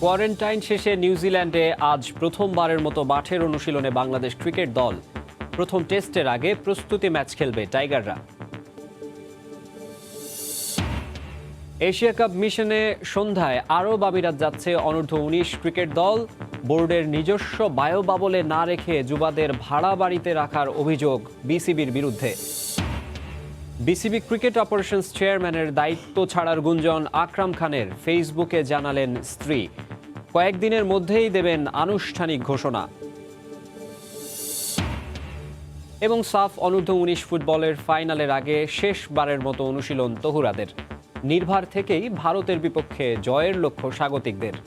Quarantine শেষে নিউজিল্যান্ডে আজ প্রথমবারের মতো মাঠের অনুশীলনে বাংলাদেশ ক্রিকেট দল। প্রথম টেস্টের আগে প্রস্তুতি ম্যাচ খেলবে টাইগাররা। এশিয়া কাপ মিশনে সন্ধ্যায় আরব আমিরাত যাচ্ছে অনূর্ধ্ব-19 ক্রিকেট দল। বোর্ডের নিজস্ব বায়োবাবলে না রেখে যুবাদের ভাড়া বাড়িতে রাখার অভিযোগ বিসিবির বিরুদ্ধে। বিসিবি ক্রিকেট অপারেশনস চেয়ারম্যানের দায়িত্ব ছাড়ার গুঞ্জন আকরাম খানের, ফেসবুকে জানালেন স্ত্রী। কয়েকদিনের মধ্যেই দেবেন আনুষ্ঠানিক ঘোষণা। এবং সাফ অনূর্ধ্ব-19 ফুটবলের ফাইনালের আগে শেষবারের মতো অনুশীলন তহুরাদের। নির্ভার থেকেই ভারতের বিপক্ষে জয়ের লক্ষ্য স্বাগতিকদের।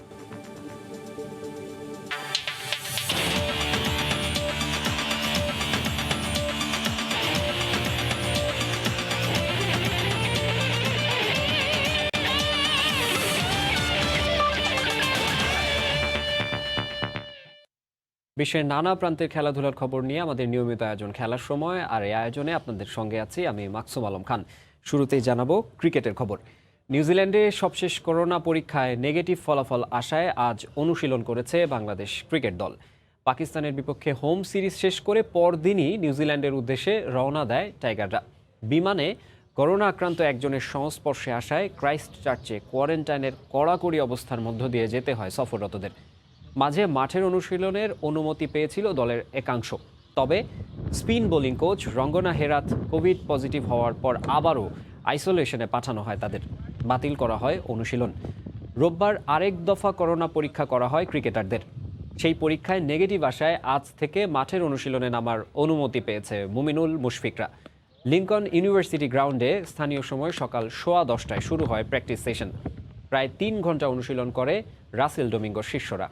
বিশ্বের নানা প্রান্তের খেলাধুলার খবর নিয়ে আমাদের নিয়মিত আয়োজন খেলার সময়, আর এই আয়োজনে আপনাদের সঙ্গে আছি আমি মাকসুম আলম খান। শুরুতেই জানাবো ক্রিকেটের খবর। নিউজিল্যান্ডে সবশেষ করোনা পরীক্ষায় নেগেটিভ ফলাফল আসায় আজ অনুশীলন করেছে বাংলাদেশ ক্রিকেট দল। পাকিস্তানের বিপক্ষে হোম সিরিজ শেষ করে পরদিনই নিউজিল্যান্ডের উদ্দেশ্যে রওনা দেয় টাইগাররা। বিমানে করোনা আক্রান্ত একজনের সংস্পর্শে আসায় ক্রাইস্ট চার্চে কোয়ারেন্টাইনের কড়াকড়ি অবস্থার মধ্য দিয়ে যেতে হয় সফররতদের। মাঝে মাঠের অনুশীলনের অনুমতি পেয়েছিল দলের একাংশ, তবে spin bowling coach Rangana Herat Covid positive হওয়ার পর আবারও আইসোলেশনে পাঠানো হয় তাদের। বাতিল করা হয় অনুশীলন। রোববার আরেক দফা করোনা পরীক্ষা করা হয় ক্রিকেটারদের। সেই পরীক্ষায় নেগেটিভ আসায় আজ থেকে মাঠের অনুশীলনে নামার অনুমতি পেয়েছে মুমিনুল মুশফিকরা। লিঙ্কন ইউনিভার্সিটি গ্রাউন্ডে স্থানীয় সময় সকাল 10:15টায় শুরু হয় প্র্যাকটিস সেশন। প্রায় 3 ঘন্টা অনুশীলন করে রাসেল ডোমিঙ্গোর শিষ্যরা।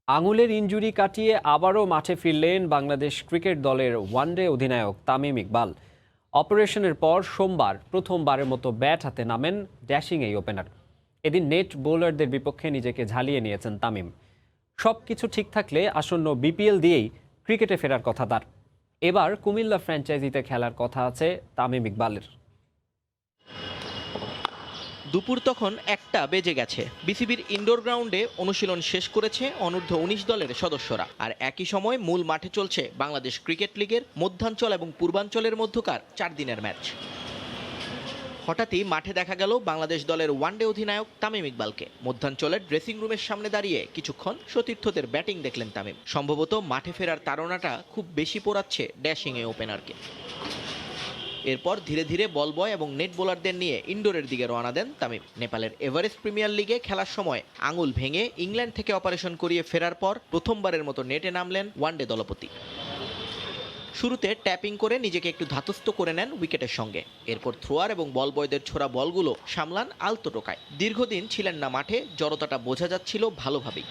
আঙুলের ইনজুরি কাটিয়ে আবারও মাঠে ফিরলেন বাংলাদেশ ক্রিকেট দলের ওয়ানডে অধিনায়ক তামিম ইকবাল। অপারেশনের পর সোমবার প্রথমবারের মতো ব্যাট হাতে নামেন ড্যাশিং এই ওপেনার। এদিন নেট বোলারদের বিপক্ষে নিজেকে ঝালিয়ে নিয়েছেন তামিম। সব কিছু ঠিক থাকলে আসন্ন বিপিএল দিয়েই ক্রিকেটে ফেরার কথা তার। এবার কুমিল্লা ফ্র্যাঞ্চাইজিতে খেলার কথা আছে তামিম ইকবালের। দুপুর তখন 1টা বেজে গেছে। বিসিবির ইনডোর গ্রাউন্ডে অনুশীলন শেষ করেছে অনূর্ধ্ব-19 দলের সদস্যরা। আর একই সময় মূল মাঠে চলছে বাংলাদেশ ক্রিকেট লিগের মধ্যাঞ্চল এবং পূর্বাঞ্চলের মধ্যকার 4 দিনের ম্যাচ। হঠাৎই মাঠে দেখা গেল বাংলাদেশ দলের ওয়ানডে অধিনায়ক তামিম ইকবালকে। মধ্যাঞ্চলের ড্রেসিং রুমের সামনে দাঁড়িয়ে কিছুক্ষণ সতীর্থদের ব্যাটিং দেখলেন তামিম। সম্ভবত মাঠে ফেরার তাড়নাটা খুব বেশি পোড়াচ্ছে ড্যাশিং এ ওপেনারকে। এরপর ধীরে ধীরে বল বয় এবং নেট বোলারদের নিয়ে ইনডোরের দিকে রওনা দেন তামিম। নেপালের এভারেস্ট প্রিমিয়ার লিগে খেলার সময় আঙুল ভেঙে ইংল্যান্ড থেকে অপারেশন করিয়ে ফেরার পর প্রথমবারের মতো নেটে নামলেন ওয়ানডে দলপতি। শুরুতে ট্যাপিং করে নিজেকে একটু ধাতস্থ করে নেন উইকেটের সঙ্গে। এরপর থ্রোয়ার এবং বল বয়দের ছোড়া বলগুলো সামলান আলতো টোকায়। দীর্ঘদিন ছিলেন না মাঠে, জড়তাটা বোঝা যাচ্ছিল ভালোভাবেই।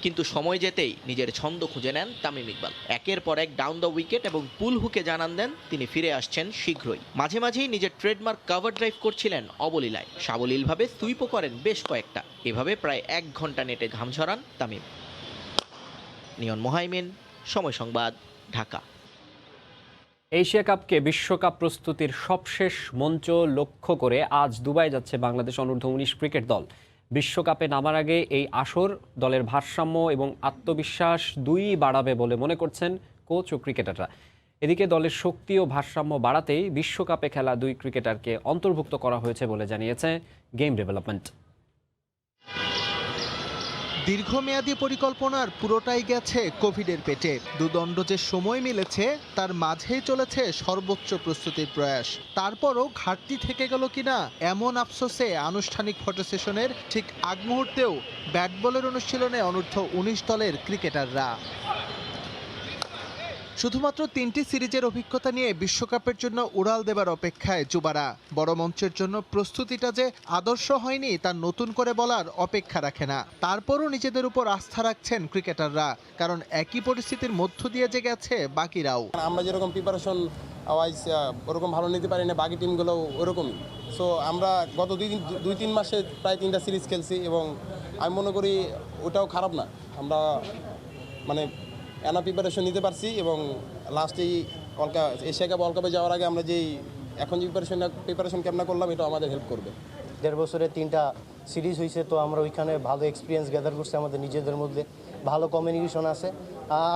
কিন্তু সময় যেতেই নিজের ছন্দ খুঁজে নেন তামিম ইকবাল। একের পর এক ডাউন দ্য উইকেট এবং পুল হুকে জানান দেন তিনি ফিরে আসছেন শীঘ্রই। মাঝে মাঝেই নিজের ট্রেডমার্ক কভার ড্রাইভ করছিলেন অবলীলায়। সাবলীলভাবে সুইপও করেন বেশ কয়েকটা। এভাবে প্রায় 1 ঘন্টা নেটে ঘাম ঝরান তামিম। নিয়ন মোহাইমিন, সময় সংবাদ, ঢাকা। এশিয়া কাপকে বিশ্বকাপ প্রস্তুতির সবশেষ মঞ্চ লক্ষ্য করে আজ দুবাই যাচ্ছে বাংলাদেশ অনূর্ধ্ব-19 ক্রিকেট দল। বিশ্বকাপে নামার আগে এই আসর দলের ভারসাম্য এবং আত্মবিশ্বাস দুইই বাড়াবে বলে মনে করছেন কোচ ও ক্রিকেটাররা। এদিকে দলের শক্তি ও ভারসাম্য বাড়াতেই বিশ্বকাপে খেলা 2 ক্রিকেটারকে অন্তর্ভুক্ত করা হয়েছে বলে জানিয়েছে গেম ডেভেলপমেন্ট। দীর্ঘমেয়াদী পরিকল্পনার পুরোটাই গেছে কোভিডের পেটে। দুদণ্ড যে সময় মিলেছে তার মাঝেই চলেছে সর্বোচ্চ প্রস্তুতির প্রয়াস। তারপরও ঘাটতি থেকে গেল কিনা এমন আফসোসে আনুষ্ঠানিক ফটো সেশনের ঠিক আগ মুহূর্তেও ব্যাট বলের অনুশীলনে অনূর্ধ্ব-19 দলের ক্রিকেটাররা। শুধুমাত্র 3টি সিরিজের অভিজ্ঞতা নিয়ে বিশ্বকাপের জন্য উড়াল দেবার অপেক্ষায় যুবারা। বড় মঞ্চের জন্য প্রস্তুতিটা যে আদর্শ হয়নি তা নতুন করে বলার অপেক্ষা রাখে না। তারপরও নিজেদের উপর আস্থা রাখছেন ক্রিকেটাররা, কারণ একই পরিস্থিতির মধ্য দিয়ে যে গেছে বাকিরাও। আমরা যেরকম প্রিপারেশন ওয়াইজ ওরকম ভালো নিতে পারি না, বাকি টিমগুলো ওরকমই। সো আমরা গত 2-3 মাসে প্রায় 3টা সিরিজ খেলছি এবং আমি মনে করি ওটাও খারাপ না। আমরা মানে এনা প্রিপারেশন নিতে পারছি এবং লাস্টেই এশিয়া কাপ ওয়ার্ল্ড কাপে যাওয়ার আগে আমরা যেই এখন যে প্রিপারেশন কেমন করলাম এটা আমাদের হেল্প করবে। 1.5 বছরে 3টা সিরিজ হয়েছে, তো আমরা ওইখানে ভালো এক্সপিরিয়েন্স গ্যাদার করছি, আমাদের নিজেদের মধ্যে ভালো কমিউনিকেশন আছে।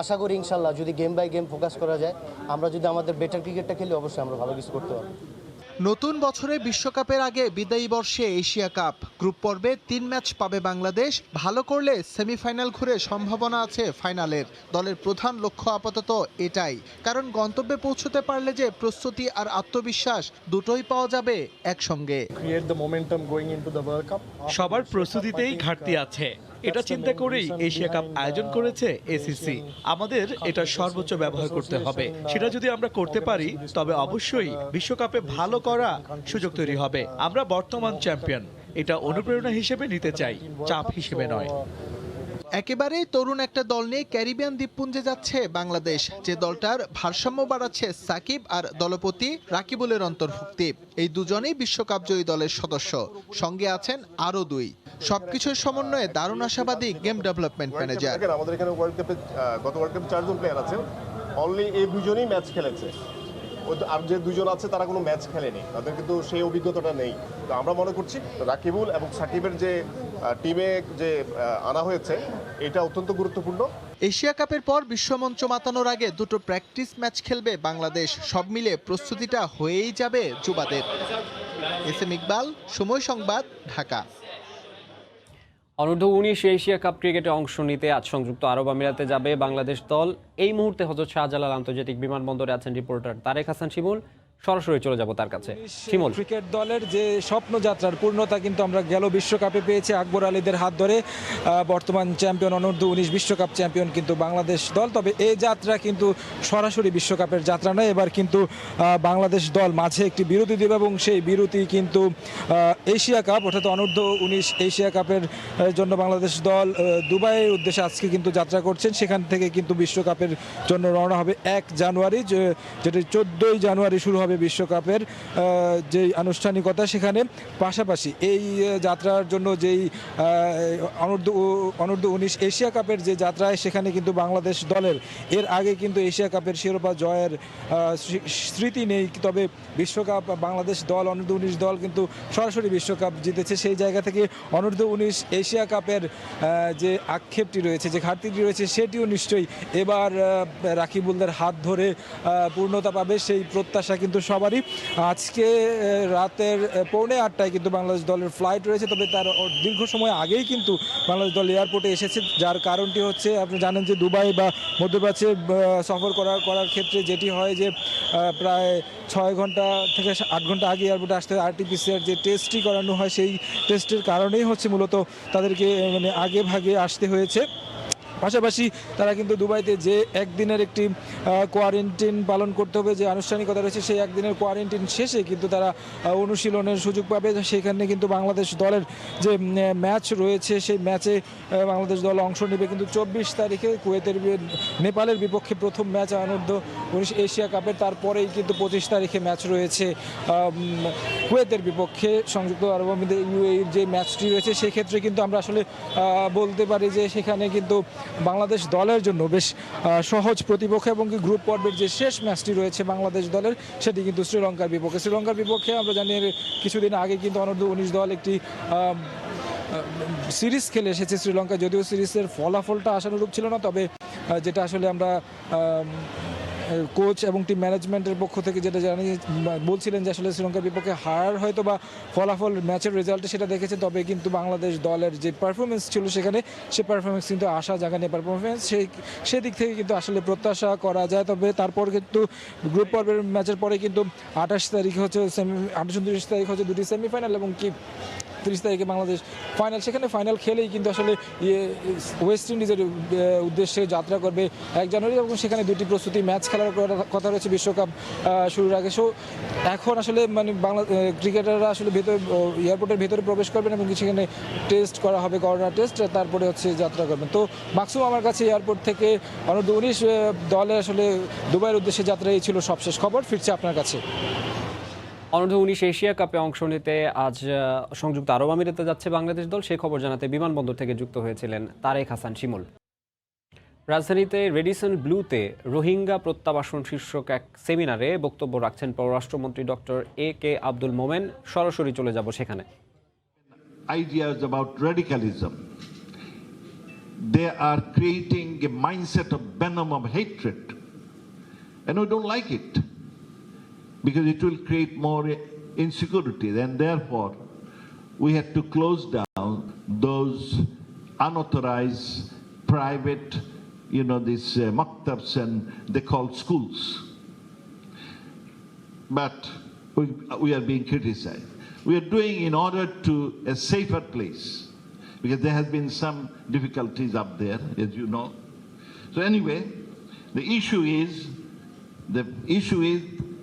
আশা করি ইনশাল্লাহ যদি গেম বাই গেম ফোকাস করা যায়, আমরা যদি আমাদের বেটার ক্রিকেটটা খেলি অবশ্যই আমরা ভালো কিছু করতে পারবো। নতুন বছরে বিশ্বকাপের আগে বিদায়ী বর্ষে এশিয়া কাপ গ্রুপ পর্বে 3 ম্যাচ পাবে বাংলাদেশ। ভালো করলে সেমিফাইনাল ঘুরে সম্ভাবনা আছে ফাইনালের। দলের প্রধান লক্ষ্য আপাতত এটাই, কারণ গন্তব্যে পৌঁছতে পারলে যে প্রস্তুতি আর আত্মবিশ্বাস দুটোই পাওয়া যাবে একসঙ্গে। সবার প্রস্তুতিতেই ঘাটতি আছে, এটা চিন্তা করেই এশিয়া কাপ আয়োজন করেছে এসিসি। আমাদের এটা সর্বোচ্চ ব্যবহার করতে হবে। সেটা যদি আমরা করতে পারি তবে অবশ্যই বিশ্বকাপে ভালো করা সুযোগ তৈরি হবে। আমরা বর্তমান চ্যাম্পিয়ন, এটা অনুপ্রেরণা হিসেবে নিতে চাই, চাপ হিসেবে নয়। একেবারেই তরুণ একটা দল নিয়ে ক্যারিবিয়ান দ্বীপপুঞ্জে যাচ্ছে বাংলাদেশ। যে দলটার ভারসাম্য বাড়াচ্ছে সাকিব আর দলপতি রাকিবুলের অন্তর্ভুক্তি। এই দুজনেই বিশ্বকাপ জয়ী দলের সদস্য, সঙ্গে আছেন আরও 2। সবকিছুর সমন্বয়ে দারুণ আশাবাদী গেম ডেভেলপমেন্ট ম্যানেজার। আমাদের এখানে ওয়ার্ল্ড কাপে গত ওয়ার্ল্ড কাপে 4 জন প্লেয়ার আছেন, অনলি এই দুজনেই ম্যাচ খেলেছে। আর যে দুজন আছে তারা কোনো ম্যাচ খেলেনি, তাদের কিন্তু সেই অভিজ্ঞতাটা নেই। তো আমরা মনে করছি রাকিবুল এবং সাকিবের যে টিমে যে আনা হয়েছে এটা অত্যন্ত গুরুত্বপূর্ণ। এশিয়া কাপের পর বিশ্বমঞ্চ মাতানোর আগে 2টো প্র্যাকটিস ম্যাচ খেলবে বাংলাদেশ। সব মিলে প্রস্তুতিটা হয়েই যাবে যুবাদের। এসএম ইকবাল, সময় সংবাদ, ঢাকা। অনূর্ধ্ব-19 এশিয়া কাপ ক্রিকেটে অংশ নিতে আজ সংযুক্ত আরব আমিরাতে যাবে বাংলাদেশ দল। এই মুহূর্তে হযরত শাহজালাল আন্তর্জাতিক বিমানবন্দরে আছেন রিপোর্টার তারেক হাসান শিমুল। সরাসরি চলে যাব তার কাছে। শিমুল, ক্রিকেট দলের যে স্বপ্নযাত্রার পূর্ণতা কিন্তু আমরা গেল বিশ্বকাপে পেয়েছি আকবর আলীদের হাত ধরে। বর্তমান চ্যাম্পিয়ন অনূর্ধ্ব-19 বিশ্বকাপ চ্যাম্পিয়ন কিন্তু বাংলাদেশ দল। তবে এই যাত্রা কিন্তু সরাসরি বিশ্বকাপের যাত্রা নয়। এবার কিন্তু বাংলাদেশ দল মাঝে একটি বিরতি দেবে এবং সেই বিরতি কিন্তু এশিয়া কাপ অর্থাৎ অনূর্ধ্ব-19 এশিয়া কাপের জন্য বাংলাদেশ দল দুবাইয়ের উদ্দেশ্যে আজকে কিন্তু যাত্রা করছেন। সেখান থেকে কিন্তু বিশ্বকাপের জন্য রওনা হবে 1 জানুয়ারি, যেটি 14 জানুয়ারি শুরু হবে বিশ্বকাপের যে আনুষ্ঠানিকতা। সেখানে পাশাপাশি এই যাত্রার জন্য যেই অনূর্ধ্ব-19 এশিয়া কাপের যে যাত্রায় সেখানে কিন্তু বাংলাদেশ দলের এর আগে কিন্তু এশিয়া কাপের শিরোপা জয়ের স্মৃতি নেই। তবে বিশ্বকাপ বাংলাদেশ দল অনূর্ধ্ব-19 দল কিন্তু সরাসরি বিশ্বকাপ জিতেছে। সেই জায়গা থেকে অনূর্ধ্ব-19 এশিয়া কাপের যে আক্ষেপটি রয়েছে, যে ঘাটতিটি রয়েছে, সেটিও নিশ্চয়ই এবার রাকিবুলদের হাত ধরে পূর্ণতা পাবে, সেই প্রত্যাশা কিন্তু সবারই। আজকে রাতের 7:45 কিন্তু বাংলাদেশ দলের ফ্লাইট রয়েছে। তবে তার দীর্ঘ সময় আগেই কিন্তু বাংলাদেশ দল এয়ারপোর্টে এসেছে, যার কারণটি হচ্ছে আপনি জানেন যে দুবাই বা মধ্যপ্রাচ্যে সফর করার ক্ষেত্রে যেটি হয় যে প্রায় 6 ঘন্টা থেকে 8 ঘন্টা আগে এয়ারপোর্টে আসতে হয়। RT-PCR যে টেস্টটি করানো হয় সেই টেস্টের কারণেই হচ্ছে মূলত তাদেরকে মানে আগে ভাগে আসতে হয়েছে। পাশাপাশি তারা কিন্তু দুবাইতে যে একদিনের একটি কোয়ারেন্টিন পালন করতে হবে, যে আনুষ্ঠানিকতা রয়েছে, সেই একদিনের কোয়ারেন্টিন শেষে কিন্তু তারা অনুশীলনের সুযোগ পাবে। সেখানে কিন্তু বাংলাদেশ দলের যে ম্যাচ রয়েছে সেই ম্যাচে বাংলাদেশ দল অংশ নেবে কিন্তু 24 তারিখে নেপালের বিপক্ষে প্রথম ম্যাচ অনূর্ধ্ব-19 এশিয়া কাপের। তারপরেই কিন্তু 25 তারিখে ম্যাচ রয়েছে কুয়েতের বিপক্ষে সংযুক্ত আরব আমিরাতের UAEর যে ম্যাচটি রয়েছে। সেক্ষেত্রে কিন্তু আমরা আসলে বলতে পারি যে সেখানে কিন্তু বাংলাদেশ দলের জন্য বেশ সহজ প্রতিপক্ষ এবং গ্রুপ পর্বের যে শেষ ম্যাচটি রয়েছে বাংলাদেশ দলের সেটি কিন্তু শ্রীলঙ্কার বিপক্ষে। শ্রীলঙ্কার বিপক্ষে আমরা জানি কিছুদিন আগে কিন্তু অনূর্ধ্ব-19 দল একটি সিরিজ খেলে এসেছে শ্রীলঙ্কা। যদিও সিরিজের ফলাফলটা আশানুরূপ ছিল না, তবে যেটা আসলে আমরা কোচ এবং টিম ম্যানেজমেন্টের পক্ষ থেকে যেটা বলছিলেন যে আসলে শ্রীলঙ্কার বিপক্ষে হার হয়তো বা ফলাফল ম্যাচের রেজাল্টে সেটা দেখেছে, তবে কিন্তু বাংলাদেশ দলের যে পারফরমেন্স ছিল সেখানে সে পারফরমেন্স কিন্তু আশা জাগানি পারফরমেন্স, সেদিক থেকে কিন্তু আসলে প্রত্যাশা করা যায়। তবে তারপর কিন্তু গ্রুপ পর্বের ম্যাচের পরে কিন্তু 28 তারিখ হচ্ছে 29 তারিখ হচ্ছে 2টি সেমিফাইনাল এবং 30 তারিখে বাংলাদেশ ফাইনাল। সেখানে ফাইনাল খেলেই কিন্তু আসলে ওয়েস্ট ইন্ডিজের উদ্দেশ্যে যাত্রা করবে 1 জানুয়ারি এবং সেখানে 2টি প্রস্তুতি ম্যাচ খেলার কথা রয়েছে বিশ্বকাপ শুরুর আগে। সো এখন আসলে মানে ক্রিকেটাররা আসলে এয়ারপোর্টের ভেতরে প্রবেশ করবেন এবং সেখানে টেস্ট করা হবে, করোনা টেস্ট, তারপরে হচ্ছে যাত্রা করবেন। তো মাকসুম আমার কাছে এয়ারপোর্ট থেকে অনূর্ধ্ব-19 দলের আসলে দুবাইয়ের উদ্দেশ্যে যাত্রা এই ছিল সবশেষ খবর। ফিরছে আপনার কাছে। অনূর্ধ্ব-19 এশিয়া কাপে অংশ নিতে আজ সংযুক্ত আরব আমিরাতে যাচ্ছে বাংলাদেশ দল। সেই খবর জানাতে বিমানবন্দর থেকে যুক্ত হয়েছিলেন তারেক হাসান শিমুল। রাজধানীতে রেডিসন ব্লুতে রোহিঙ্গা প্রত্যাবাসন শীর্ষক এক সেমিনারে বক্তব্য রাখছেন পররাষ্ট্রমন্ত্রী ডক্টর AK আব্দুল মোমেন। সরাসরি চলে যাব সেখানে। Ideas about radicalism. They are creating a mindset of venom of hatred. And we don't like it because it will create more insecurity. And therefore, we have to close down those unauthorized private, these maktabs and they call schools. But we are being criticized. We are doing in order to a safer place because there has been some difficulties up there, as you know. So anyway, the issue is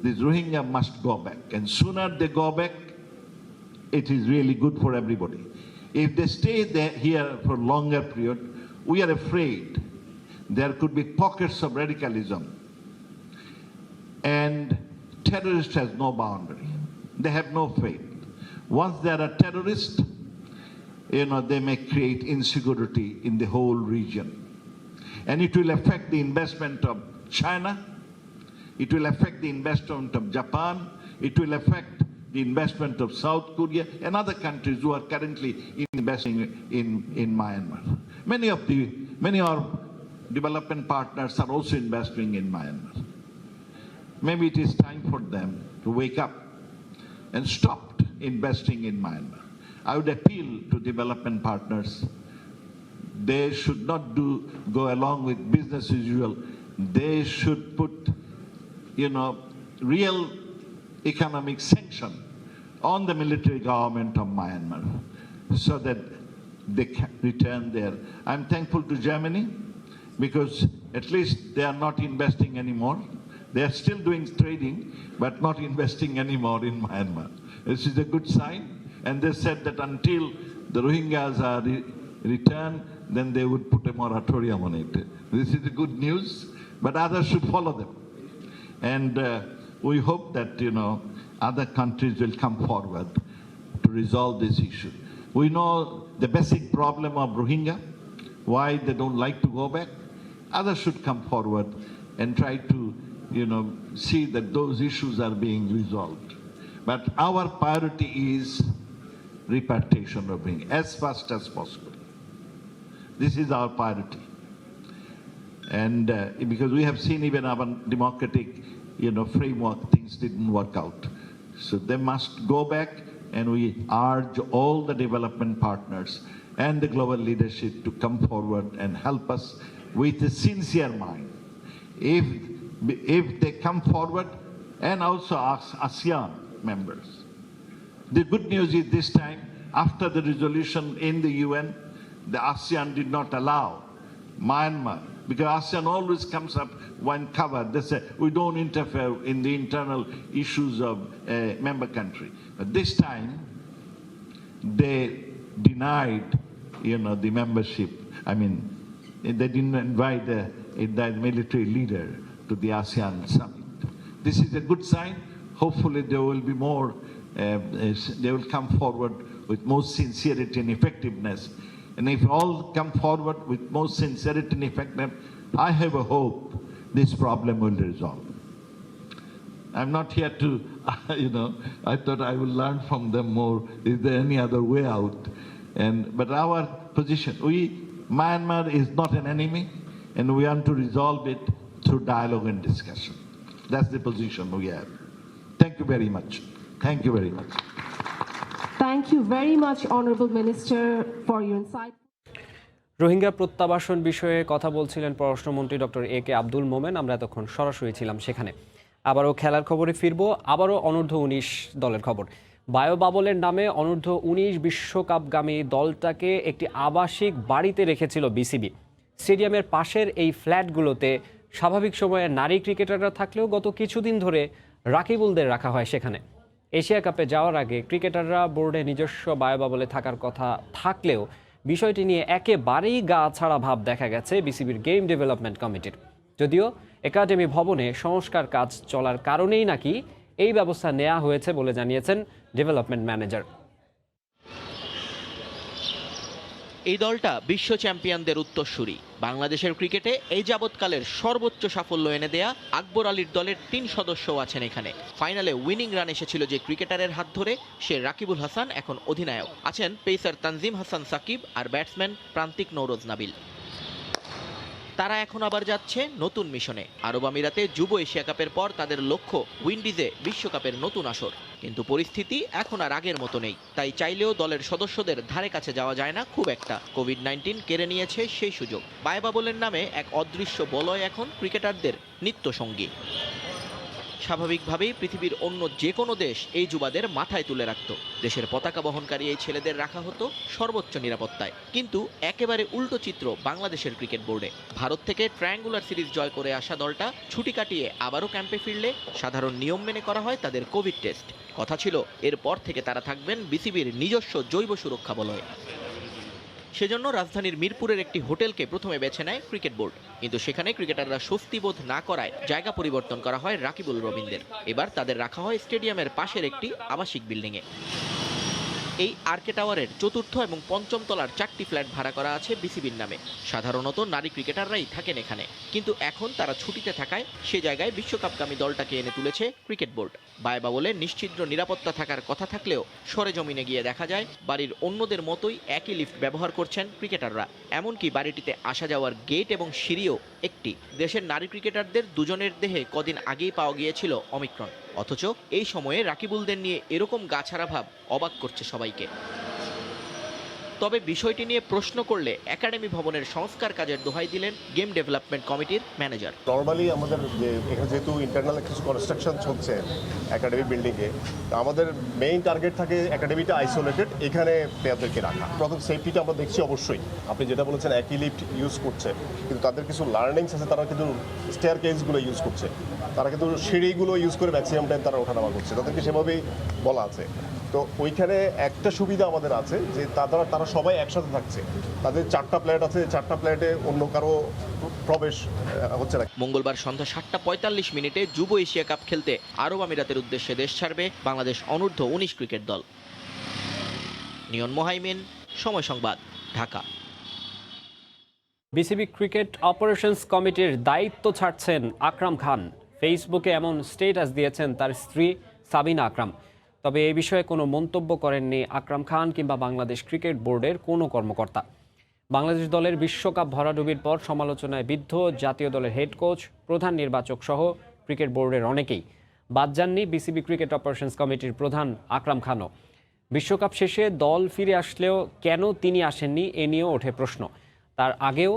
these Rohingya must go back, and sooner they go back, it is really good for everybody. If they stay there here for longer period, we are afraid there could be pockets of radicalism, and terrorists has no boundary. They have no faith. Once they are a terrorist, they may create insecurity in the whole region. And it will affect the investment of China, it will affect the investment of Japan, it will affect the investment of South Korea and other countries who are currently investing in Myanmar. Many of our development partners are also investing in Myanmar. Maybe it is time for them to wake up and stop investing in Myanmar. I would appeal to development partners. They should not go along with business as usual. They should put, real economic sanction on the military government of Myanmar so that they can return there. I'm thankful to Germany because at least they are not investing anymore. They are still doing trading, but not investing anymore in Myanmar. This is a good sign. And they said that until the Rohingyas are returned, then they would put a moratorium on it. This is the good news, but others should follow them. And we hope that, other countries will come forward to resolve this issue. We know the basic problem of Rohingya, why they don't like to go back. Others should come forward and try to, see that those issues are being resolved. But our priority is repatriation of Rohingya as fast as possible. This is our priority. And because we have seen even our democratic, framework, things didn't work out. So they must go back, and we urge all the development partners and the global leadership to come forward and help us with a sincere mind. If they come forward, and also ASEAN members. The good news is this time, after the resolution in the UN, the ASEAN did not allow Myanmar, because ASEAN always comes up when covered. They say, we don't interfere in the internal issues of a member country. But this time, they denied, the membership. They didn't invite the military leader to the ASEAN summit. This is a good sign. Hopefully there will be more, they will come forward with more sincerity and effectiveness. And if all come forward with more sincerity and effectiveness, I have a hope this problem will resolve. I'm not here to, I thought I will learn from them more. Is there any other way out? But our position, Myanmar is not an enemy, and we want to resolve it through dialogue and discussion. That's the position we have. Thank you very much. Thank you very much. Thank you very much, Honorable Minister, for your insight. Rohingya প্রত্যাবাসন বিষয়ে কথা বলছিলেন পররাষ্ট্রমন্ত্রী doctor AK Abdul Momen. আমরা এতক্ষণ সরাসরি ছিলাম সেখানে। আবারও খেলার খবরে ফিরবো, আবারও অনূর্ধ্ব-19 দলের খবর। বায়ো বাবলের নামে অনূর্ধ্ব-19 বিশ্বকাপগামী দলটাকে একটি আবাসিক বাড়িতে রেখেছিল বিসিবি। স্টেডিয়ামের পাশের এই ফ্ল্যাটগুলোতে স্বাভাবিক সময়ে নারী ক্রিকেটাররা থাকলেও গত কিছুদিন ধরে রাকিবুলদের রাখা হয় সেখানে। এশিয়া কাপে যাওয়ার আগে ক্রিকেটাররা বোর্ডে নিজস্ব বায়ো বাবলে থাকার কথা থাকলেও বিষয়টি নিয়ে একেবারেই গা ছাড়া ভাব দেখা গেছে বিসিবির গেম ডেভেলপমেন্ট কমিটির। যদিও একাডেমি ভবনে সংস্কার কাজ চলার কারণেই নাকি এই ব্যবস্থা নেওয়া হয়েছে বলে জানিয়েছেন ডেভেলপমেন্ট ম্যানেজার। এই দলটা বিশ্ব চ্যাম্পিয়নদের উত্তরসূরি। বাংলাদেশের ক্রিকেটে এই যাবৎকালের সর্বোচ্চ সাফল্য এনে দেয়া আকবর আলীর দলের 3 সদস্যও আছেন এখানে। ফাইনালে উইনিং রান এসেছিল যে ক্রিকেটারের হাত ধরে, সে রাকিবুল হাসান এখন অধিনায়ক। আছেন পেসার তানজিম হাসান সাকিব আর ব্যাটসম্যান প্রান্তিক নওরোজ নাবিল। তারা এখন আবার যাচ্ছে নতুন মিশনে। আরব আমিরাতে যুব এশিয়া কাপের পর তাদের লক্ষ্য উইন্ডিজে বিশ্বকাপের নতুন আসর। কিন্তু পরিস্থিতি এখন আর আগের মতো নেই, তাই চাইলেও দলের সদস্যদের ধারে কাছে যাওয়া যায় না খুব একটা। কোভিড-19 কেড়ে নিয়েছে সেই সুযোগ। বায়বাবলের নামে এক অদৃশ্য বলয় এখন ক্রিকেটারদের নিত্য সঙ্গী। স্বাভাবিকভাবেই পৃথিবীর অন্য যে কোনো দেশ এই যুবাদের মাথায় তুলে রাখত। দেশের পতাকা বহনকারী এই ছেলেদের রাখা হতো সর্বোচ্চ নিরাপত্তায়। কিন্তু একেবারে উল্টো চিত্র বাংলাদেশের ক্রিকেট বোর্ডে। ভারত থেকে ট্রায়াঙ্গুলার সিরিজ জয় করে আসা দলটা ছুটি কাটিয়ে আবারও ক্যাম্পে ফিরলে সাধারণ নিয়ম মেনে করা হয় তাদের কোভিড টেস্ট। কথা ছিল এরপর থেকে তারা থাকবেন বিসিবির নিজস্ব জৈব সুরক্ষা বলয়ে। সেজন্য রাজধানীর মিরপুরের একটি হোটেলকে প্রথমে বেছে নেয় ক্রিকেট বোর্ড, কিন্তু সেখানে ক্রিকেটাররা স্বস্তি বোধ না করায় জায়গা পরিবর্তন করা হয় রাকিবুল রবিনদের। এবার তাদের রাখা হয় স্টেডিয়ামের পাশের একটি আবাসিক বিল্ডিংয়ে। এই আরকে টাওয়ারের চতুর্থ এবং পঞ্চম তলার 4টি ফ্ল্যাট ভাড়া করা আছে বিসিবির নামে। সাধারণত নারী ক্রিকেটাররাই থাকেন এখানে, কিন্তু এখন তারা ছুটিতে থাকায় সে জায়গায় বিশ্বকাপগামী দলটাকে এনে তুলেছে ক্রিকেট বোর্ড। বায়বাবলে নিশ্ছিদ্র নিরাপত্তা থাকার কথা থাকলেও সরেজমিনে গিয়ে দেখা যায় বাড়ির অন্যদের মতোই একই লিফট ব্যবহার করছেন ক্রিকেটাররা। এমনকি বাড়িটিতে আসা যাওয়ার গেট এবং সিঁড়িও একটি। দেশের নারী ক্রিকেটারদের দুজনের দেহে কদিন আগেই পাওয়া গিয়েছিল অমিক্রন, অথচ এই সময়ে রাকিবুলদের নিয়ে এরকম গাছাড়া ভাব অবাক করছে সবাইকে। তবে বিষয়টি নিয়ে প্রশ্ন করলে একাডেমি ভবনের সংস্কার কাজের দোহাই দিলেন গেম ডেভেলপমেন্ট কমিটির ম্যানেজার। নর্মালি আমাদের যে এখানে যেহেতু ইন্টারনাল কিছু কনস্ট্রাকশন চলছে একাডেমি বিল্ডিংয়ে, আমাদের মেইন টার্গেট থাকে একাডেমিটা আইসোলেটেড, এখানে প্লেয়ারদেরকে রাখা। প্রথম সেফটিটা আমরা দেখছি অবশ্যই। আপনি যেটা বলেছেন একই লিফট ইউজ করছে, কিন্তু তাদের কিছু লার্নিংস আছে, তারা কিন্তু স্টেয়ার কেসগুলো ইউজ করছে, তারা কিন্তু সিঁড়িগুলো ইউজ করে ম্যাক্সিমাম টাইম তারা ওঠানামা করছে, তাদেরকে সেভাবেই বলা আছে। তো ওইখানে একটা সুবিধা আমাদের আছে যে তারা সবাই একসাথে থাকছে। তাদের 4টা ফ্ল্যাট আছে, 4টা ফ্ল্যাটে অন্য কারো প্রবেশ হচ্ছে না। মঙ্গলবার সন্ধ্যা 7:45 যুব এশিয়া কাপ খেলতে আরব আমিরাতের উদ্দেশ্যে দেশ ছাড়বে বাংলাদেশ অনূর্ধ্ব 19 ক্রিকেট দল। নিয়ন মোহাইমিন, সময় সংবাদ, ঢাকা। বিসিবি ক্রিকেট অপারেশনস কমিটির দায়িত্ব ছাড়ছেন আকরাম খান। ফেসবুকে এমন স্ট্যাটাস দিয়েছেন তার স্ত্রী সাবিনা আকরাম। তবে এই বিষয়ে কোনো মন্তব্য করেননি আকরাম খান কিংবা বাংলাদেশ ক্রিকেট বোর্ডের কোনো কর্মকর্তা। বাংলাদেশ দলের বিশ্বকাপ ভরাডুবির পর সমালোচনায় বিদ্ধ জাতীয় দলের হেড কোচ, প্রধান নির্বাচক সহ ক্রিকেট বোর্ডের অনেকেই। বাদ যাননি বিসিবি ক্রিকেট অপারেশনস কমিটির প্রধান আকরাম খানও। বিশ্বকাপ শেষে দল ফিরে আসলেও কেন তিনি আসেননি এ নিয়েও ওঠে প্রশ্ন। তার আগেও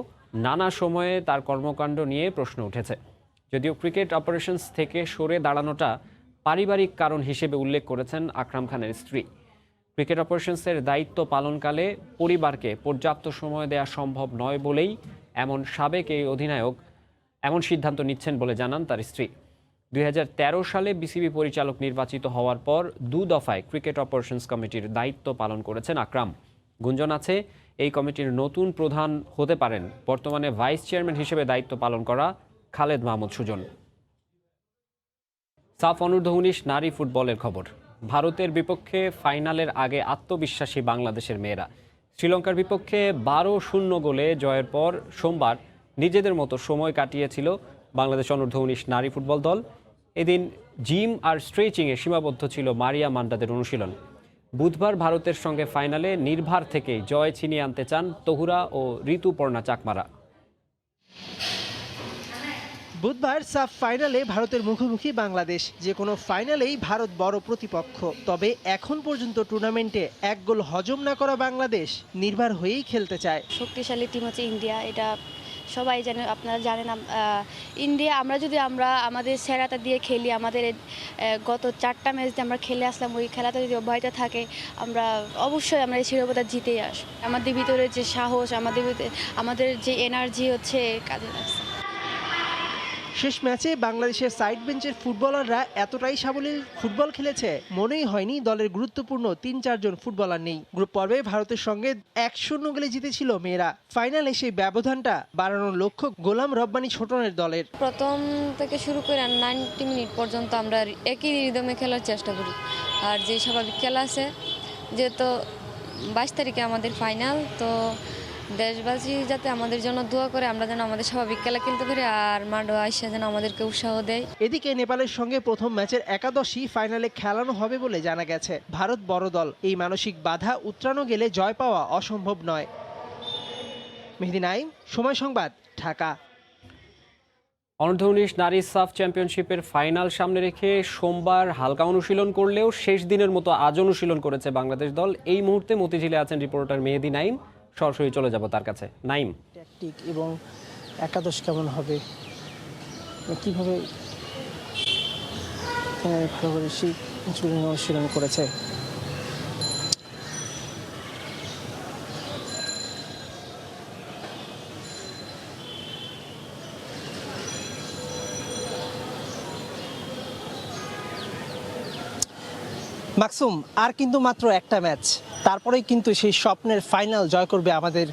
নানা সময়ে তার কর্মকাণ্ড নিয়ে প্রশ্ন উঠেছে। যদিও ক্রিকেট অপারেশনস থেকে সরে দাঁড়ানোটা পারিবারিক কারণ হিসেবে উল্লেখ করেছেন আকরাম খানের স্ত্রী। ক্রিকেট অপারেশনসের দায়িত্ব পালনকালে পরিবারকে পর্যাপ্ত সময় দেওয়া সম্ভব নয় বলেই সাবেক এই অধিনায়ক এমন সিদ্ধান্ত নিচ্ছেন বলে জানান তার স্ত্রী। 2013 সালে বিসিবি পরিচালক নির্বাচিত হওয়ার পর 2 দফায় ক্রিকেট অপারেশনস কমিটির দায়িত্ব পালন করেছেন আকরাম। গুঞ্জন আছে এই কমিটির নতুন প্রধান হতে পারেন বর্তমানে ভাইস চেয়ারম্যান হিসেবে দায়িত্ব পালন করা খালেদ মাহমুদ সুজন। সাফ অনূর্ধ্ব 19 নারী ফুটবলের খবর। ভারতের বিপক্ষে ফাইনালের আগে আত্মবিশ্বাসী বাংলাদেশের মেয়েরা শ্রীলঙ্কার বিপক্ষে 12-0 গোলে জয়ের পর সোমবার নিজেদের মতো সময় কাটিয়েছিল বাংলাদেশ অনূর্ধ্ব 19 নারী ফুটবল দল। এদিন জিম আর স্ট্রেচিংয়ে সীমাবদ্ধ ছিল মারিয়া মান্ডাদের অনুশীলন। বুধবার ভারতের সঙ্গে ফাইনালে নির্ভার থেকে জয় ছিনিয়ে আনতে চান তহুরা ও ঋতুপর্ণা চাকমারা। বুধবার সাফ ফাইনালে ভারতের মুখোমুখি বাংলাদেশ। যে কোনো ফাইনালেই ভারত বড় প্রতিপক্ষ, তবে এখন পর্যন্ত টুর্নামেন্টে এক গোল হজম না করা বাংলাদেশ নির্ভর হয়েই খেলতে চায়। শক্তিশালী টিম হচ্ছে ইন্ডিয়া, এটা সবাই জানে, আপনারা জানেন। ইন্ডিয়া আমরা আমাদের সেরাটা দিয়ে খেলি, আমাদের গত 4টা ম্যাচ দিয়ে আমরা খেলে আসলাম, ওই খেলাটা যদি অব্যাহত থাকে আমরা অবশ্যই এই শিরোপাটা জিতেই আসবো। আমাদের ভিতরে যে সাহস, আমাদের যে এনার্জি হচ্ছে কাজে লাগছে। শেষ ম্যাচে বাংলাদেশের সাইড বেঞ্চের ফুটবলাররা এতটাই সাবলীল ফুটবল খেলেছে মনেই হয়নি দলের গুরুত্বপূর্ণ 3-4 জন ফুটবলার নেই। গ্রুপ পর্বে ভারতের সঙ্গে 1-0 গোলে জিতেছিল মেয়েরা। ফাইনালে সেই ব্যবধানটা বাড়ানোর লক্ষ্য গোলাম রব্বানী ছোটনের দলের। প্রথম থেকে শুরু করে 90 মিনিট পর্যন্ত আমরা একই রিদমে খেলার চেষ্টা করি। আর যে স্বাভাবিক খেলা আছে, যেহেতু 22 তারিখে আমাদের ফাইনাল, তো দেশবাসী যাতে আমাদের জন্য দোয়া করে, আমরা যেন আমাদের স্বাভাবিক খেলা খেলতে পারি, আর মাঠে আইসা যেন আমাদেরকে উৎসাহ দেয়। এদিকে নেপালের সঙ্গে প্রথম ম্যাচের একাদশই ফাইনালে খেলানো হবে বলে জানা গেছে। ভারত বড় দল, এই মানসিক বাধা উতরানো গেলে জয় পাওয়া অসম্ভব নয়। মেহেদী নাইম, সময় সংবাদ, ঢাকা। অনূর্ধ্ব-19 নারী সাফ চ্যাম্পিয়নশিপের ফাইনাল সামনে রেখে সোমবার হালকা অনুশীলন করলেও শেষ দিনের মতো আজ অনুশীলন করেছে বাংলাদেশ দল। এই মুহূর্তে মতিঝিলে আছেন রিপোর্টার মেহেদী নাইম, সরাসরি চলে যাব তার কাছে। নাইম, ট্যাকটিক এবং একাদশ কেমন হবে, কীভাবে অনুশীলন করেছে? মাকসুম, আর কিন্তু মাত্র একটা ম্যাচ, তারপরেই কিন্তু সেই স্বপ্নের ফাইনাল জয় করবে আমাদের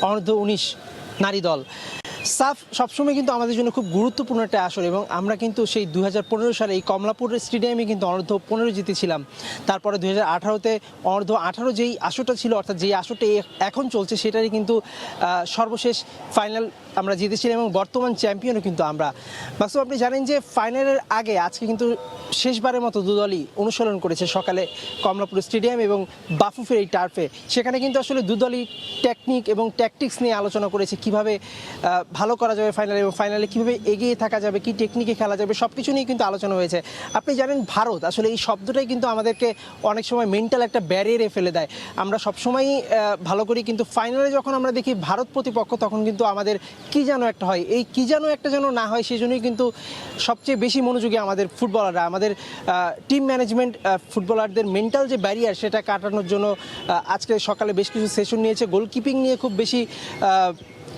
অনূর্ধ্ব-19 নারী দল। সাফ সবসময় কিন্তু আমাদের জন্য খুব গুরুত্বপূর্ণ একটা আসর, এবং আমরা কিন্তু সেই 2015 সালে এই কমলাপুরের স্টেডিয়ামে কিন্তু অনূর্ধ্ব-15 জিতেছিলাম। তারপরে 2018-তে অনূর্ধ্ব-18 যেই আসরটা ছিল, অর্থাৎ যেই আসরটা এখন চলছে, সেটারই কিন্তু সর্বশেষ ফাইনাল আমরা জিতেছিলাম, এবং বর্তমান চ্যাম্পিয়নও কিন্তু আমরা। মাকসুম, আপনি জানেন যে ফাইনালের আগে আজকে কিন্তু শেষবারের মতো দুদলই অনুশীলন করেছে সকালে কমলাপুর স্টেডিয়াম এবং বাফুফের এই টার্ফে। সেখানে কিন্তু আসলে দুদলই টেকনিক এবং ট্যাকটিক্স নিয়ে আলোচনা করেছে, কিভাবে ভালো করা যাবে ফাইনালে, এবং ফাইনালে কীভাবে এগিয়ে থাকা যাবে, কী টেকনিকে খেলা যাবে, সব কিছু নিয়ে কিন্তু আলোচনা হয়েছে। আপনি জানেন ভারত, আসলে এই শব্দটাই কিন্তু আমাদেরকে অনেক সময় মেন্টাল একটা ব্যারিয়ারে ফেলে দেয়। আমরা সবসময়ই ভালো করি, কিন্তু ফাইনালে যখন আমরা দেখি ভারত প্রতিপক্ষ, তখন কিন্তু আমাদের কী যেন একটা হয়, এই কী যেন একটা যেন না হয়, সেই জন্যই কিন্তু সবচেয়ে বেশি মনোযোগী আমাদের ফুটবলাররা, আমাদের টিম ম্যানেজমেন্ট, ফুটবলারদের মেন্টাল যে ব্যারিয়ার, সেটা কাটানোর জন্য আজকে সকালে বেশ কিছু সেশন নিয়েছে। গোলকিপিং নিয়ে খুব বেশি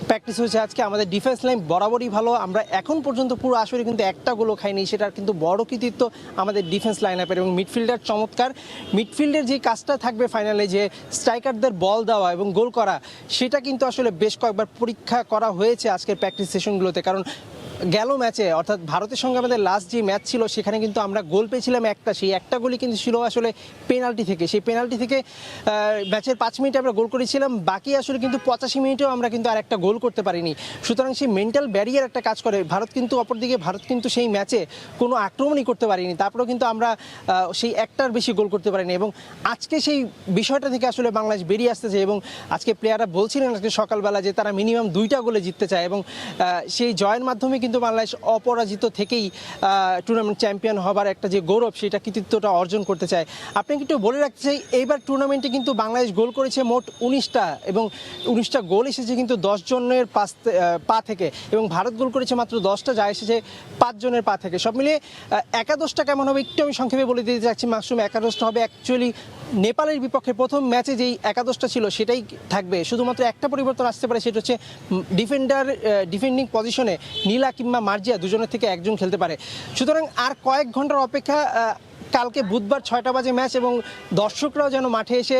প্র্যাকটিস হয়েছে আজকে। আমাদের ডিফেন্স লাইন বরাবরই ভালো, আমরা এখন পর্যন্ত পুরো আসরে কিন্তু একটা গোলও খাইনি, সেটার কিন্তু বড় কৃতিত্ব আমাদের ডিফেন্স লাইন আপের। এবং মিডফিল্ডার চমৎকার, মিডফিল্ডের যে কাজটা থাকবে ফাইনালে, যে স্ট্রাইকারদের বল দেওয়া এবং গোল করা, সেটা কিন্তু আসলে বেশ কয়েকবার পরীক্ষা করা হয়েছে আজকের প্র্যাকটিস সেশনগুলোতে। কারণ গেল ম্যাচে, অর্থাৎ ভারতের সঙ্গে আমাদের লাস্ট যে ম্যাচ ছিল, সেখানে কিন্তু আমরা গোল পেয়েছিলাম একটা, সেই একটা গোলই কিন্তু ছিল আসলে পেনাল্টি থেকে। সেই পেনাল্টি থেকে ম্যাচের 5 মিনিটে আমরা গোল করেছিলাম, বাকি আসলে কিন্তু 85 মিনিটেও আমরা কিন্তু আর একটা গোল করতে পারিনি। সুতরাং সেই মেন্টাল ব্যারিয়ার একটা কাজ করে। ভারত কিন্তু অপরদিকে সেই ম্যাচে কোনো আক্রমণই করতে পারিনি, তারপরেও কিন্তু আমরা সেই একটার বেশি গোল করতে পারিনি। এবং আজকে সেই বিষয়টা থেকে আসলে বাংলাদেশ বেরিয়ে আসতেছে, এবং আজকে প্লেয়াররা বলছিলেন আজকে সকালবেলা যে তারা মিনিমাম 2টা গোলে জিততে চায়, এবং সেই জয়ের মাধ্যমে কিন্তু বাংলাদেশ অপরাজিত থেকেই টুর্নামেন্ট চ্যাম্পিয়ন হবার একটা যে গৌরব, সেটা কৃতিত্বটা অর্জন করতে চায়। আপনাকে একটু বলে রাখতে চাই, এইবার টুর্নামেন্টে কিন্তু বাংলাদেশ গোল করেছে মোট 19টা, এবং 19টা গোল এসেছে কিন্তু 10 জনের পা থেকে, এবং ভারত গোল করেছে মাত্র 10টা, যা এসেছে 5 জনের পা থেকে। সব মিলিয়ে একাদশটা কেমন হবে একটু আমি সংক্ষেপে বলে দিতে চাচ্ছি মাকসুম। একাদশটা হবে অ্যাকচুয়ালি নেপালের বিপক্ষে প্রথম ম্যাচে যেই একাদশটা ছিল সেটাই থাকবে, শুধুমাত্র একটা পরিবর্তন আসতে পারে, সেটা হচ্ছে ডিফেন্ডিং পজিশনে নীলা কিংবা মার্জিয়া দুজনের থেকে একজন খেলতে পারে। সুতরাং আর কয়েক ঘন্টার অপেক্ষা, কালকে বুধবার 6টা বাজে ম্যাচ, এবং দর্শকরাও যেন মাঠে এসে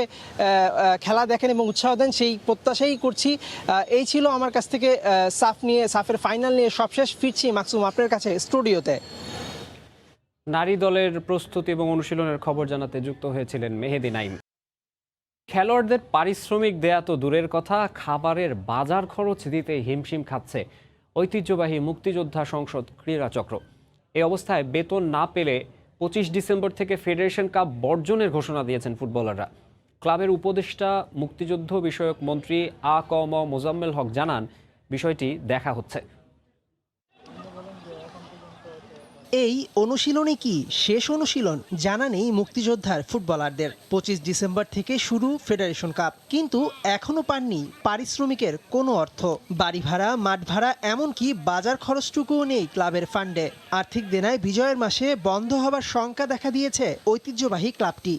খেলা দেখেন এবং উৎসাহ দেন, সেই প্রত্যাশাই করছি। এই ছিল আমার কাছ থেকে সাফের ফাইনাল নিয়ে সবশেষ। ফিরছি মাকসুম আপনার কাছে স্টুডিওতে। নারী দলের প্রস্তুতি এবং অনুশীলনের খবর জানাতে যুক্ত হয়েছিলেন মেহেদী নাইম। খেলোয়াড়দের পারিশ্রমিক দেয়া তো দূরের কথা, খাবারের বাজার খরচ দিতে হিমশিম খাচ্ছে ঐতিহ্যবাহী মুক্তিযোদ্ধা সংসদ ক্রীড়া চক্র। এই অবস্থায় বেতন না পেলে 25 ডিসেম্বর থেকে ফেডারেশন কাপ বর্জনের ঘোষণা দিয়েছেন ফুটবলাররা। ক্লাবের উপদেষ্টা মুক্তিযুদ্ধ বিষয়ক মন্ত্রী আ.ক.ম. মোজাম্মেল হক জানান, বিষয়টি দেখা হচ্ছে। এই অনুশীলনে কি শেষ অনুশীলন জানা নেই মুক্তিযোদ্ধার ফুটবলারদের। 25 ডিসেম্বর থেকে শুরু ফেডারেশন কাপ, কিন্তু এখনো পাননি পারিশ্রমিকের কোনো অর্থ। বাড়ি ভাড়া, মাঠ ভাড়া, এমনকি বাজার খরচটুকুও নেই ক্লাবের ফান্ডে। আর্থিক দেনায় বিজয়ের মাসে বন্ধ হবার শঙ্কা দেখা দিয়েছে ঐতিহ্যবাহী ক্লাবটি।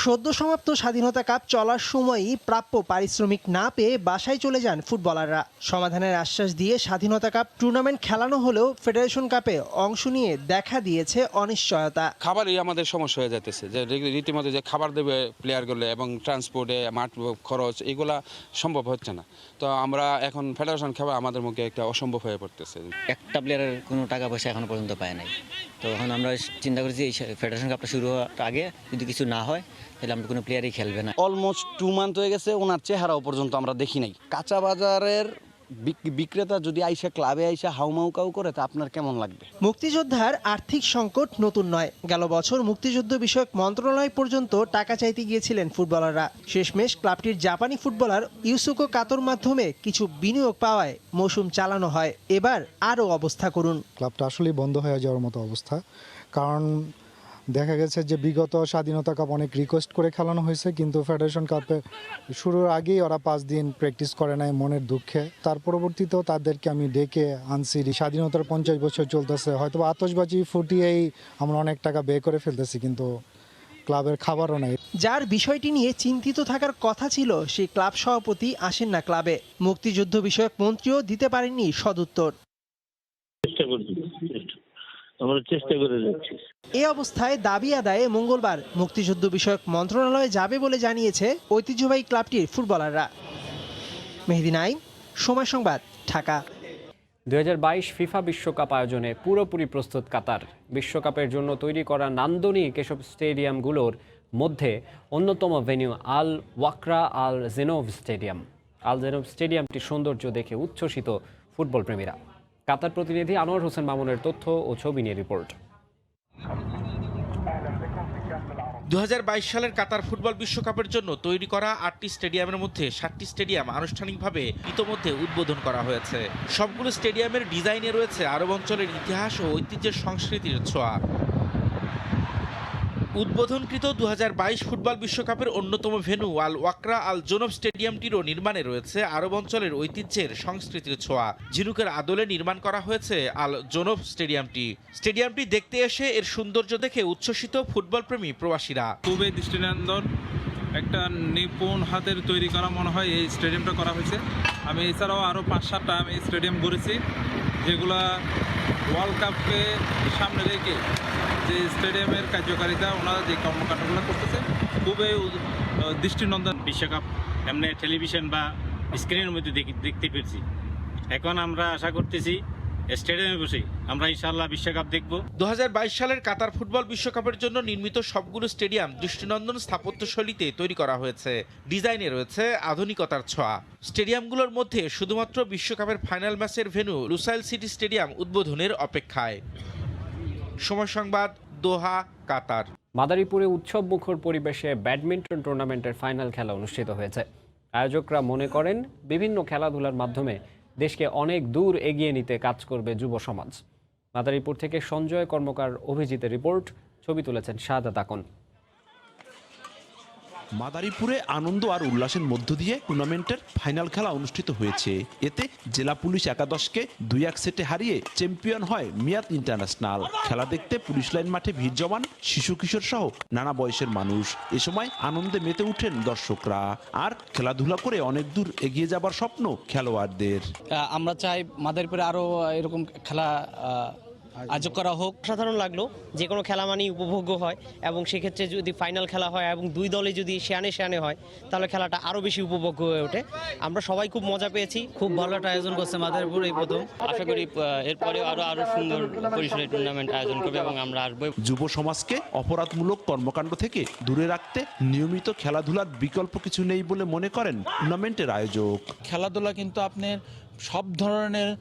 সদ্য সমাপ্ত স্বাধীনতা কাপ চলার সময়ই প্রাপ্য পারিশ্রমিক না পেয়ে বাসায় চলে যান ফুটবলাররা। সমাধানের আশ্বাস দিয়ে স্বাধীনতা কাপ টুর্নামেন্ট খেলানো হলেও ফেডারেশন কাপে অংশ নিয়ে দেখা দিয়েছে অনিশ্চয়তা। খাবারই আমাদের সমস্যা হয়ে যাচ্ছে, যে রীতিমতো যে খাবার দেবে প্লেয়ারগুলো এবং ট্রান্সপোর্টে মাঠ খরচ, এগুলা সম্ভব হচ্ছে না। তো আমরা এখন ফেডারেশন খাবার আমাদের মুখে একটা অসম্ভব হয়ে পড়তেছে। একটা প্লেয়ারের কোনো টাকা পয়সা এখনো পর্যন্ত পায় নাই। তো এখন আমরা চিন্তা করেছি এই ফেডারেশন কাপটা শুরু হওয়ার আগে যদি কিছু না হয় তাহলে আমরা কোনো প্লেয়ারই খেলবে না। অলমোস্ট 2 মান্থ হয়ে গেছে, ওনার চেহারাও পর্যন্ত আমরা দেখি নাই। কাঁচা বাজারের বিক্রেতা যদি আইসা ক্লাবে আইসা হাউমাউ কাউ করে তা আপনার কেমন লাগবে? মুক্তিযোদ্ধার আর্থিক সংকট নতুন নয়। গেল বছর মুক্তিযুদ্ধ বিষয়ক মন্ত্রণালয় পর্যন্ত টাকা চাইতে গিয়েছিলেন ফুটবলাররা। শেষমেশ ক্লাবটির জাপানি ফুটবলার ইউসুকো কাতোর মাধ্যমে কিছু বিনিয়োগ পাওয়ায় মৌসুম চালানো হয়। এবার আরও অবস্থা করুন। ক্লাবটা আসলেই বন্ধ হয়ে যাওয়ার মতো অবস্থা, কারণ দেখা গেছে যে বিগত স্বাধীনতা কাপ অনেক রিকোয়েস্ট করে খেলানো হয়েছে, কিন্তু ফেডারেশন কাপে শুরুর আগেই ওরা 5 দিন প্র্যাকটিস করে নাই মনের দুঃখে। তার পরবর্তীতেও তাদেরকে আমি ডেকে আনছি। স্বাধীনতার 50 বছর চলতেছে, হয়তো আতশবাজি ফুটিয়েই আমরা অনেক টাকা ব্যয় করে ফেলতেছি, কিন্তু ক্লাবের খাবারও নাই। যার বিষয়টি নিয়ে চিন্তিত থাকার কথা ছিল সেই ক্লাব সভাপতি আসেন না ক্লাবে। মুক্তিযুদ্ধ বিষয়ক মন্ত্রীও দিতে পারেননি সদুত্তর। এ অবস্থায় দাবি আদায়ে মঙ্গলবার মুক্তিযুদ্ধ বিষয়ক মন্ত্রণালয়ে যাবে বলে জানিয়েছে ঐতিহ্যবাহী ক্লাবটির ফুটবলাররা। মেহেদী নাইম, সময় সংবাদ, ঢাকা। 2022 ফিফা বিশ্বকাপ আয়োজনে পুরোপুরি প্রস্তুত কাতার। বিশ্বকাপের জন্য তৈরি করা নান্দনিক এসব স্টেডিয়ামগুলোর মধ্যে অন্যতম ভেন্যু আল ওয়াকরা আল জেনোভ স্টেডিয়াম। আল জেনোভ স্টেডিয়ামটির সৌন্দর্য দেখে উচ্ছ্বসিত ফুটবল প্রেমীরা। কাতার প্রতিনিধি আনোয়ার হোসেন মামুনের তথ্য ও ছবি নিয়ে রিপোর্ট। 2022 সালের কাতার ফুটবল বিশ্বকাপের জন্য তৈরি করা 8টি স্টেডিয়ামের মধ্যে 7টি স্টেডিয়াম আনুষ্ঠানিকভাবে ইতোমধ্যে উদ্বোধন করা হয়েছে। সবগুলো স্টেডিয়ামের ডিজাইনে রয়েছে আরব অঞ্চলের ইতিহাস ও ঐতিহ্যের সংস্কৃতির ছোঁয়া। উদ্বোধনকৃত 2022 ফুটবল বিশ্বকাপের অন্যতম ভেন্যু আল ওয়াকরা আল জোনব স্টেডিয়ামটিরও নির্মাণে রয়েছে আরব অঞ্চলের ঐতিহ্যের সংস্কৃতির ছোঁয়া। ঝিনুকের আদলে নির্মাণ করা হয়েছে আল জোনব স্টেডিয়ামটি দেখতে এসে এর সৌন্দর্য দেখে উচ্ছ্বসিত ফুটবল প্রেমী প্রবাসীরা। খুবই দৃষ্টিনন্দন, একটা নিপুণ হাতের তৈরি করা মনে হয় এই স্টেডিয়ামটা করা হয়েছে। আমি এছাড়াও আরও 5-7টা আমি স্টেডিয়াম ঘুরেছি, যেগুলা ওয়ার্ল্ড কাপকে সামনে রেখে যে স্টেডিয়ামের কার্যকারিতা ওনারা যে কর্মকাণ্ডগুলো করতেছে খুবই দৃষ্টিনন্দন। বিশ্বকাপ এমনি টেলিভিশন বা স্ক্রিনের মধ্যে দেখতে পেরেছি, এখন আমরা আশা করতেছি স্টেডিয়ামে বসে আমরা ইনশাআল্লাহ বিশ্বকাপ দেখব। 2022 সালের কাতার ফুটবল বিশ্বকাপের জন্য নির্মিত সবগুলো স্টেডিয়াম দৃষ্টিনন্দন স্থাপত্য শৈলীতে তৈরি করা হয়েছে। ডিজাইনে রয়েছে আধুনিকতার ছোঁয়া। স্টেডিয়ামগুলোর মধ্যে শুধুমাত্র বিশ্বকাপের ফাইনাল ম্যাচের ভেন্যু লুসাইল সিটি স্টেডিয়াম উদ্বোধনের অপেক্ষায়। সময় সংবাদ, দোহা, কাতার। মাদারীপুরে উৎসব মুখর পরিবেশে ব্যাডমিন্টন টুর্নামেন্টের ফাইনাল খেলা অনুষ্ঠিত হয়েছে। আয়োজকরা মনে করেন বিভিন্ন খেলাধুলার মাধ্যমে দেশকে অনেক দূর এগিয়ে নিতে কাজ করবে যুব সমাজ। মাদারীপুর থেকে সঞ্জয় কর্মকার অভিজিতের রিপোর্ট, ছবি তুলেছেন শাহাদাত আকন। মাদারীপুরে আনন্দ আর উল্লাসের মধ্য দিয়ে টুর্নামেন্টের ফাইনাল খেলা অনুষ্ঠিত হয়েছে। এতে জেলা পুলিশ একাদশকে 2-1 সেটে হারিয়ে চ্যাম্পিয়ন হয় মিয়াদ ইন্টারন্যাশনাল। খেলা দেখতে পুলিশ লাইন মাঠে ভিড় জমান শিশু কিশোর সহ নানা বয়সের মানুষ। এ সময় আনন্দে মেতে উঠেন দর্শকরা। আর খেলাধুলা করে অনেক দূর এগিয়ে যাবার স্বপ্ন খেলোয়াড়দের। আমরা চাই মাদারীপুরে আরো এরকম খেলা আয়োজন করা হোক। সাধারণ লাগলো, যে কোনো খেলা মানেই উপভোগ্য হয় এবং সেক্ষেত্রে যদি ফাইনাল খেলা হয় এবং দুই দলে যদি সেয়ানে হয় তাহলে খেলাটা আরও বেশি উপভোগ্য হয়ে ওঠে। আমরা সবাই খুব মজা পেয়েছি। খুব ভালো একটা আয়োজন করছে মাদারীপুর এই প্রথম। আশা করি এরপরে আরো সুন্দর পরিসরে টুর্নামেন্ট আয়োজন করবে এবং আমরা আসবো। যুব সমাজকে অপরাধমূলক কর্মকাণ্ড থেকে দূরে রাখতে নিয়মিত খেলাধুলার বিকল্প কিছু নেই বলে মনে করেন টুর্নামেন্টের আয়োজক। খেলাধুলা কিন্তু আপনার সব ধরনের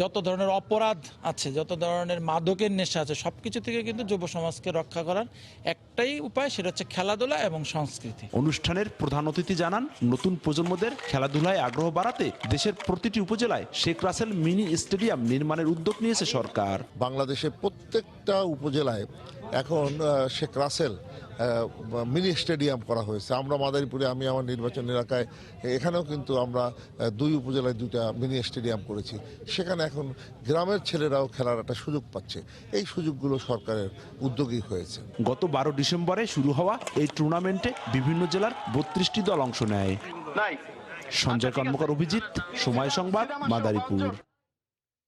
যত ধরনের অপরাধ আছে, যত ধরনের মাদকের নেশা আছে, সব কিছু থেকে কিন্তু যুব সমাজকে রক্ষা করার একটাই উপায়, সেটা হচ্ছে খেলাধুলা এবং সংস্কৃতি। অনুষ্ঠানের প্রধান অতিথি জানান, নতুন প্রজন্মদের খেলাধুলায় আগ্রহ বাড়াতে দেশের প্রতিটি উপজেলায় শেখ রাসেল মিনি স্টেডিয়াম নির্মাণের উদ্যোগ নিয়েছে সরকার। বাংলাদেশের প্রত্যেকটা উপজেলায় এখন শেখ রাসেল মিনি স্টেডিয়াম করা হয়েছে। আমরা মাদারীপুরে, আমি আমার নির্বাচন এলাকায় এখানেও কিন্তু আমরা 2 উপজেলায় 2টা মিনি স্টেডিয়াম করেছি। সেখানে এখন গ্রামের ছেলেরাও খেলার একটা সুযোগ পাচ্ছে। এই সুযোগগুলো সরকারের উদ্যোগই হয়েছে। গত 12 ডিসেম্বরে শুরু হওয়া এই টুর্নামেন্টে বিভিন্ন জেলার 32টি দল অংশ নেয়। সঞ্জয় কর্মকার অভিজিৎ, সময় সংবাদ, মাদারীপুর।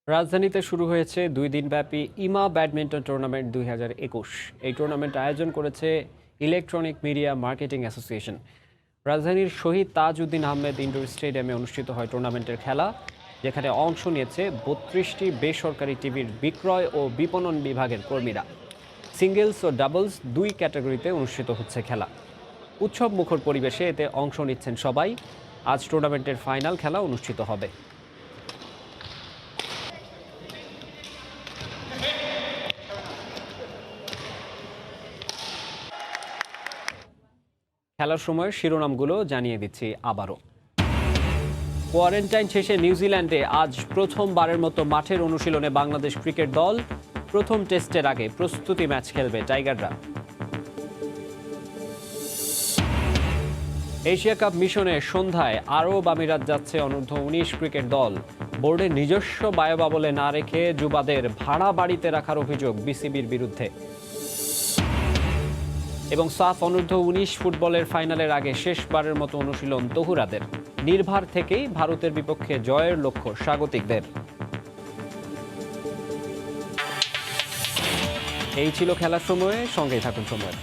রাজধানীতে শুরু হয়েছে 2 দিনব্যাপী ইমা ব্যাডমিন্টন টুর্নামেন্ট 2021। এই টুর্নামেন্ট আয়োজন করেছে ইলেকট্রনিক মিডিয়া মার্কেটিং অ্যাসোসিয়েশন। রাজধানীর শহীদ তাজউদ্দিন আহমেদ ইনডোর স্টেডিয়ামে অনুষ্ঠিত হয় টুর্নামেন্টের খেলা। যেখানে অংশ নিয়েছে 32টি বেসরকারি টিভির বিক্রয় ও বিপণন বিভাগের কর্মীরা। সিঙ্গেলস ও ডাবলস 2 ক্যাটাগরিতে অনুষ্ঠিত হচ্ছে খেলা। উৎসব মুখর পরিবেশে এতে অংশ নিচ্ছেন সবাই। আজ টুর্নামেন্টের ফাইনাল খেলা অনুষ্ঠিত হবে। খেলার সময়ের শিরোনামগুলো জানিয়ে দিচ্ছি আবারও। কোয়ারেন্টাইন শেষে নিউজিল্যান্ডে আজ প্রথমবারের মতো মাঠের অনুশীলনে বাংলাদেশ ক্রিকেট দল। প্রথম টেস্টের আগে প্রস্তুতি ম্যাচ খেলবে টাইগাররা। এশিয়া কাপ মিশনে সন্ধ্যায় আরব আমিরাত যাচ্ছে অনূর্ধ্ব-19 ক্রিকেট দল। বোর্ডের নিজস্ব বায়ুবাবলে না রেখে যুবাদের ভাড়া বাড়িতে রাখার অভিযোগ বিসিবির বিরুদ্ধে। এবং সাফ অনূর্ধ্ব-19 ফুটবলের ফাইনালের আগে শেষবারের মতো অনুশীলন তহুরাদের। নির্ভার থেকেই ভারতের বিপক্ষে জয়ের লক্ষ্য স্বাগতিকদের। এই ছিল খেলার সময়ে, সঙ্গেই থাকুন সময়।